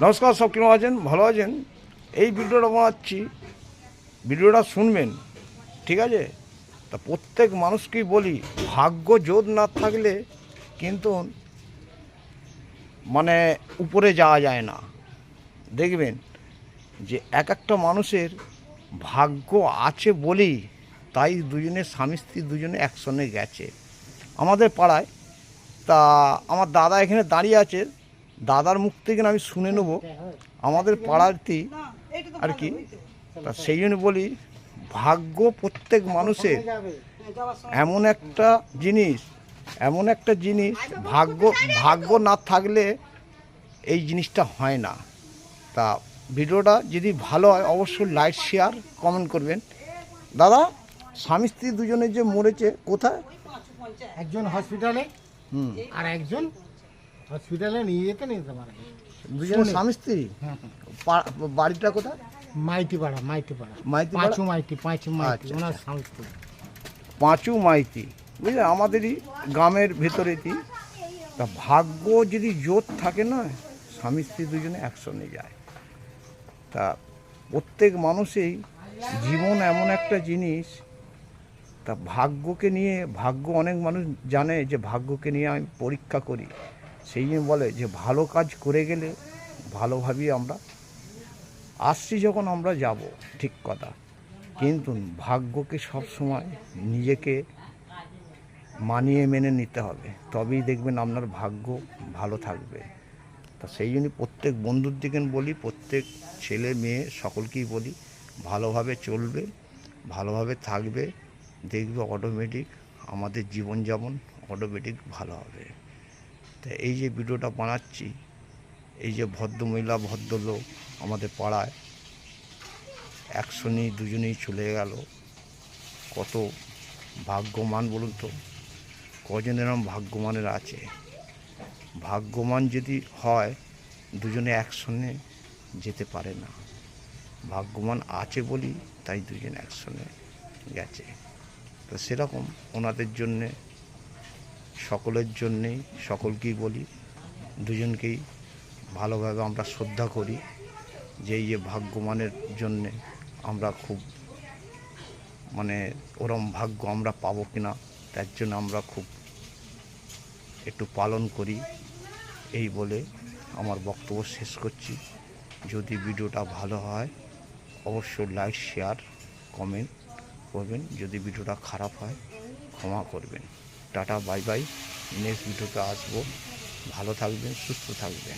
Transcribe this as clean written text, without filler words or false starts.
নমস্কার, সব কেমন আছেন? ভালো আছেন? এই ভিডিওটা বানাচ্ছি, ভিডিওটা শুনবেন, ঠিক আছে? তা প্রত্যেক মানুষকেই বলি, ভাগ্য জোর না থাকলে কিন্তু মানে উপরে যাওয়া যায় না। দেখবেন যে এক একটা মানুষের ভাগ্য আছে বলেই তাই দুজনে স্বামী স্ত্রী দুজনে একসঙ্গে গেছে আমাদের পাড়ায়। তা আমার দাদা এখানে দাঁড়িয়ে আছে, দাদার মুখ থেকে আমি শুনে নেব আমাদের পাড়ারই আর কি। তা সেই জন্য বলি, ভাগ্য প্রত্যেক মানুষের এমন একটা জিনিস, ভাগ্য ভাগ্য না থাকলে এই জিনিসটা হয় না। তা ভিডিওটা যদি ভালো হয় অবশ্যই লাইক শেয়ার কমেন্ট করবেন। দাদা, স্বামী স্ত্রী দুজনে যে মরেছে কোথায়? একজন হসপিটালে আর একজন হসপিটালে নিয়ে নিতে পারে। দুজনে স্বামী স্ত্রী। বাড়িটা কোথায়? মাইতিপাড়া পাঁচু মাইতি ওনার স্বামী স্ত্রী। পাঁচু মাইতি, বুঝলে, আমাদেরই গ্রামের ভেতরেই। তা ভাগ্য যদি জোর থাকে না, স্বামী স্ত্রী দুজনে একসঙ্গে যায়। তা প্রত্যেক মানুষেই জীবন এমন একটা জিনিস, তা ভাগ্যকে নিয়ে, ভাগ্য অনেক মানুষ জানে যে ভাগ্যকে নিয়ে আমি পরীক্ষা করি, সেই জন্য বলে যে ভালো কাজ করে গেলে ভালোভাবেই আমরা আসছি, যখন আমরা যাব, ঠিক কথা। কিন্তু ভাগ্যকে সব সময় নিজেকে মানিয়ে মেনে নিতে হবে, তবেই দেখবেন আপনার ভাগ্য ভালো থাকবে। তা সেই জন্য প্রত্যেক বন্ধুর দিকে বলি, প্রত্যেক ছেলে মেয়ে সকলকেই বলি, ভালোভাবে চলবে, ভালোভাবে থাকবে, দেখবে অটোমেটিক আমাদের জীবনযাপন অটোমেটিক ভালো হবে। তা এই যে ভিডিওটা বানাচ্ছি, এই যে ভদ্রমহিলা ভদ্রলোক আমাদের পাড়ায় একসঙ্গেই দুজনেই চলে গেল, কত ভাগ্যমান বলুন তো। কজন এরম ভাগ্যমানের আছে? ভাগ্যমান যদি হয় দুজনে একসঙ্গে যেতে পারে না, ভাগ্যমান আছে বলি তাই দুজনে একসঙ্গে গেছে। তো সেরকম ওনাদের জন্যে, সকলের জন্যেই, সকলকেই বলি, দুজনকেই ভালোভাবে আমরা শ্রদ্ধা করি, যে এই যে ভাগ্যমানের জন্যে আমরা খুব মানে ওরম ভাগ্য আমরা পাবো কিনা, তার জন্য আমরা খুব একটু পালন করি। এই বলে আমার বক্তব্য শেষ করছি। যদি ভিডিওটা ভালো হয় অবশ্যই লাইক শেয়ার কমেন্ট করবেন, যদি ভিডিওটা খারাপ হয় ক্ষমা করবেন। Tata, bye bye. নেক্সট ভিডিওতে আসবো। ভালো থাকবেন, সুস্থ থাকবেন।